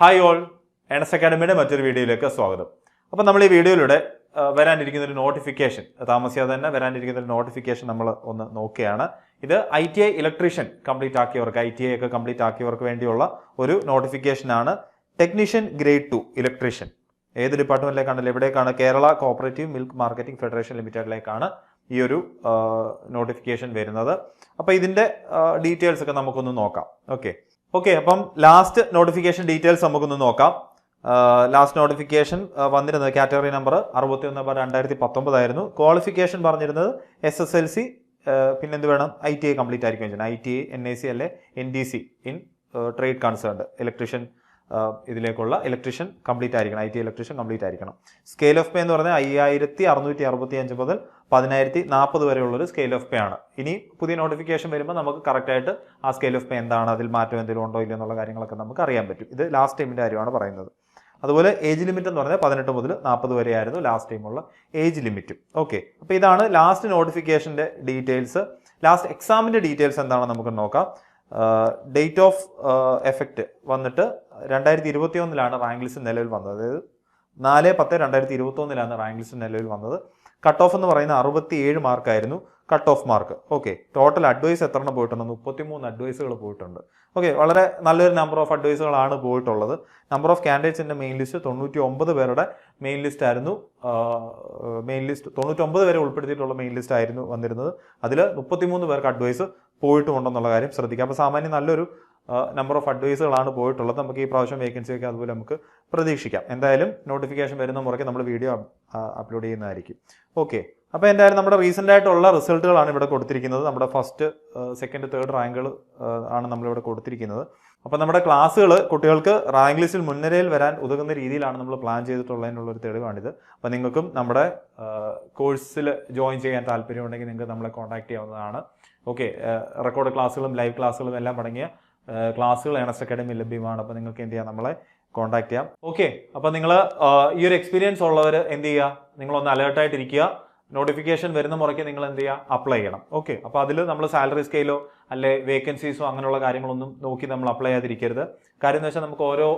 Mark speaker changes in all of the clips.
Speaker 1: Hi all, NS അക്കാഡമിയുടെ മറ്റൊരു വീഡിയോയിലേക്ക് സ്വാഗതം. അപ്പോൾ നമ്മൾ ഈ വീഡിയോയിലൂടെ വരാനിരിക്കുന്ന ഒരു നോട്ടിഫിക്കേഷൻ, താമസിയാതെ തന്നെ വരാനിരിക്കുന്ന ഒരു നോട്ടിഫിക്കേഷൻ നമ്മൾ ഒന്ന് നോക്കുകയാണ്. ഇത് ITI ഇലക്ട്രീഷ്യൻ കംപ്ലീറ്റ് ആക്കിയവർക്ക്, ITI ഒക്കെ കംപ്ലീറ്റ് ആക്കിയവർക്ക് വേണ്ടിയുള്ള ഒരു നോട്ടിഫിക്കേഷനാണ്. Technician grade 2 electrician. ഏത് ഡിപ്പാർട്ട്മെന്റിലേക്കാണല്ലോ? എവിടേക്കാണ്? Kerala cooperative milk marketing federation ലിമിറ്റഡിലേക്കാണ് ഈ ഒരു നോട്ടിഫിക്കേഷൻ വരുന്നത്. അപ്പോൾ ഇതിന്റെ ഡീറ്റെയിൽസ് ഒക്കെ നമുക്കൊന്ന് നോക്കാം. ഓക്കെ, അപ്പം ലാസ്റ്റ് നോട്ടിഫിക്കേഷൻ ഡീറ്റെയിൽസ് നമുക്കൊന്ന് നോക്കാം. ലാസ്റ്റ് നോട്ടിഫിക്കേഷൻ വന്നിരുന്നത് കാറ്റഗറി നമ്പർ 61/2019 ആയിരുന്നു. ക്വാളിഫിക്കേഷൻ പറഞ്ഞിരുന്നത് SSLC, പിന്നെന്ത് വേണം? ITI കംപ്ലീറ്റ് ആയിരിക്കും ചെയ്യണം. ITI, NIC അല്ലെ NDC in trade concerned electrician, ഇതിലേക്കുള്ള ഇലക്ട്രീഷ്യൻ കംപ്ലീറ്റ് ആയിരിക്കണം. ITI ഇലക്ട്രീഷ്യൻ കംപ്ലീറ്റ് ആയിരിക്കണം. സ്കെയിൽ ഓഫ് പേ എന്ന് പറഞ്ഞാൽ 5665 മുതൽ 10,040 വരെയുള്ളൊരു സ്കെയിൽ ഓഫ് പേ ആണ്. ഇനി പുതിയ നോട്ടിഫിക്കേഷൻ വരുമ്പോൾ നമുക്ക് കറക്റ്റായിട്ട് ആ സ്കെയിൽ ഓഫ് പേ എന്താണ്, അതിൽ മാറ്റം എന്തെങ്കിലും ഉണ്ടോ ഇല്ലയോ എന്നുള്ള കാര്യങ്ങളൊക്കെ നമുക്ക് അറിയാൻ പറ്റും. ഇത് ലാസ്റ്റ് ടൈമിൻ്റെ കാര്യമാണ് പറയുന്നത്. അതുപോലെ ഏജ് ലിമിറ്റ് എന്ന് പറഞ്ഞാൽ 18 മുതൽ 40 വരെ ആയിരുന്നു ലാസ്റ്റ് ടൈമുള്ള ഏജ് ലിമിറ്റും. ഓക്കെ, അപ്പോൾ ഇതാണ് ലാസ്റ്റ് നോട്ടിഫിക്കേഷൻ്റെ ഡീറ്റെയിൽസ്. ലാസ്റ്റ് എക്സാമിൻ്റെ ഡീറ്റെയിൽസ് എന്താണെന്ന് നമുക്ക് നോക്കാം. ഡേറ്റ് ഓഫ് എഫക്റ്റ് വന്നിട്ട് 2021 റാങ്ക് ലിസ്റ്റ് നിലവിൽ വന്നത്. അതായത് 4/10/2021 റാങ്ക് ലിസ്റ്റ് നിലവിൽ വന്നത്. കട്ട് ഓഫ് എന്ന് പറയുന്ന 67 മാർക്കായിരുന്നു cut off mark. Okay, total advice എത്ര എണ്ണം പോയിട്ടുണ്ട്? 33 അഡ്വൈസുകൾ പോയിട്ടുണ്ട്. ഓക്കെ, വളരെ നല്ലൊരു നമ്പർ ഓഫ് അഡ്വൈസുകളാണ് പോയിട്ടുള്ളത്. നമ്പർ ഓഫ് കാൻഡിഡേറ്റ്സിൻ്റെ മെയിൻ ലിസ്റ്റ് 99 പേരുടെ മെയിൻ ലിസ്റ്റ് ആയിരുന്നു. മെയിൻ ലിസ്റ്റ് 99 വരെ ഉൾപ്പെടുത്തിയിട്ടുള്ള മെയിൻ ലിസ്റ്റ് ആയിരുന്നു വന്നിരുന്നത്. അതിൽ 33 പേർക്ക് അഡ്വൈസ് പോയിട്ടുമുണ്ടെന്നുള്ള കാര്യം ശ്രദ്ധിക്കുക. അപ്പോൾ സാമാന്യം നല്ലൊരു നമ്പർ ഓഫ് അഡ്വൈസുകളാണ് പോയിട്ടുള്ളത്. നമുക്ക് ഈ പ്രാവശ്യം വേക്കൻസിയൊക്കെ അതുപോലെ നമുക്ക് പ്രതീക്ഷിക്കാം. എന്തായാലും നോട്ടിഫിക്കേഷൻ വരുന്ന മുറയ്ക്ക് നമ്മൾ വീഡിയോ അപ്ലോഡ് ചെയ്യുന്നതായിരിക്കും. ഓക്കെ, അപ്പോൾ എന്തായാലും നമ്മുടെ റീസെൻ്റ് ആയിട്ടുള്ള റിസൾട്ടുകളാണ് ഇവിടെ കൊടുത്തിരിക്കുന്നത്. നമ്മുടെ ഫസ്റ്റ്, സെക്കൻഡ്, തേർഡ് റാങ്കുകൾ ആണ് നമ്മളിവിടെ കൊടുത്തിരിക്കുന്നത്. അപ്പോൾ നമ്മുടെ ക്ലാസ്സുകൾ കുട്ടികൾക്ക് റാങ്ക് ലിസ്റ്റിൽ മുൻനിരയിൽ വരാൻ ഉതകുന്ന രീതിയിലാണ് നമ്മൾ പ്ലാൻ ചെയ്തിട്ടുള്ളതിനുള്ളൊരു തെളിവാണിത്. അപ്പോൾ നിങ്ങൾക്കും നമ്മുടെ കോഴ്സിൽ ജോയിൻ ചെയ്യാൻ താല്പര്യമുണ്ടെങ്കിൽ നിങ്ങൾക്ക് നമ്മളെ കോൺടാക്ട് ചെയ്യാവുന്നതാണ്. ഓക്കെ, റെക്കോർഡ് ക്ലാസ്സുകളും ലൈവ് ക്ലാസ്സുകളും എല്ലാം അടങ്ങിയ ക്ലാസ്സുകൾ എൻഎസ് അക്കാഡമി ലഭ്യമാണ്. അപ്പോൾ നിങ്ങൾക്ക് എന്ത് ചെയ്യാം? നമ്മളെ കോൺടാക്ട് ചെയ്യാം. ഓക്കെ, അപ്പോൾ നിങ്ങൾ ഈ ഒരു എക്സ്പീരിയൻസ് ഉള്ളവർ എന്ത് ചെയ്യുക? നിങ്ങളൊന്ന് അലേർട്ടായിട്ടിരിക്കുക. നോട്ടിഫിക്കേഷൻ വരുന്ന മുറയ്ക്ക് നിങ്ങൾ എന്ത് ചെയ്യുക? അപ്ലൈ ചെയ്യണം. ഓക്കെ, അപ്പോൾ അതിൽ നമ്മൾ സാലറി സ്കെയിലോ അല്ലെ വേക്കൻസീസോ അങ്ങനെയുള്ള കാര്യങ്ങളൊന്നും നോക്കി നമ്മൾ അപ്ലൈ ചെയ്യാതിരിക്കരുത്. കാര്യം എന്ന് വെച്ചാൽ നമുക്ക് ഓരോ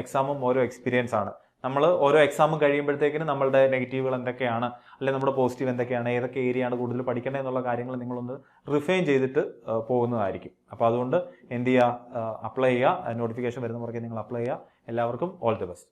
Speaker 1: എക്സാമും ഓരോ എക്സ്പീരിയൻസ് ആണ്. നമ്മൾ ഓരോ എക്സാമും കഴിയുമ്പോഴത്തേക്കിന് നമ്മളുടെ നെഗറ്റീവുകൾ എന്തൊക്കെയാണ്, അല്ലെങ്കിൽ നമ്മുടെ പോസിറ്റീവ് എന്തൊക്കെയാണ്, ഏതൊക്കെ ഏരിയയാണ് കൂടുതൽ പഠിക്കേണ്ടത് എന്നുള്ള കാര്യങ്ങൾ നിങ്ങളൊന്ന് റിഫൈൻ ചെയ്തിട്ട് പോകുന്നതായിരിക്കും. അപ്പോൾ അതുകൊണ്ട് എന്ത് ചെയ്യുക? അപ്ലൈ ചെയ്യുക. നോട്ടിഫിക്കേഷൻ വരുന്ന മുറയ്ക്ക് നിങ്ങൾ അപ്ലൈ ചെയ്യുക. എല്ലാവർക്കും ഓൾ ദി ബെസ്റ്റ്.